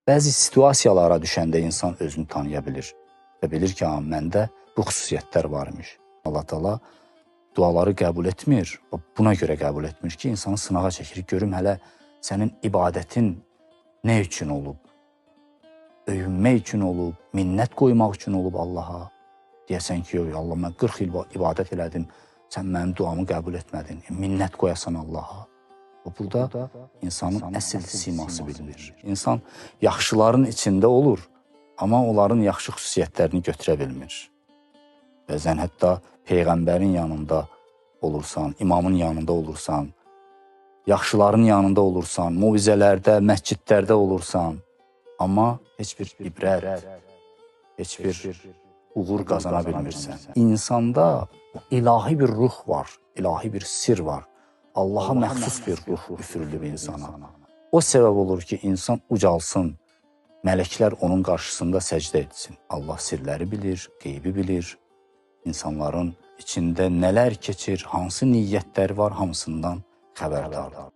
Bəzi situasiyalara düşəndə insan özünü tanıya bilir və bilir ki, məndə bu xüsusiyyətlər varmış. Allah Taala duaları qəbul etmir, buna görə qəbul etmir ki, insanı sınağa çəkir. Görüm hələ sənin ibadətin nə üçün olub? Öyünmək üçün olub, minnət qoymaq üçün olub Allaha. Deyəsən ki, yox, Allah, mən 40 il ibadət elədim, sən mənim duamı qəbul etmədin. Minnət qoyasan Allaha. Burada insanın əsl siması bilinir. İnsan yaxşıların içində olur, amma onların yaxşı xüsusiyyətlərini götürə bilmir. Bəzən hətta Peyğəmbərin yanında olursan, imamın yanında olursan, yaxşıların yanında olursan, muvizələrdə, məscidlərdə olursan, amma heç bir ibrət, heç bir uğur qazana bilmirsən. İnsanda ilahi bir ruh var, ilahi bir sir var. Allaha məxsus bir ruh üfürülüb insana. O səbəb olur ki, insan ucalsın, mələklər onun qarşısında səcdə etsin. Allah sirləri bilir, qeybi bilir. İnsanların içində nələr keçir, hansı niyyətlər var, hamısından xəbərdardır.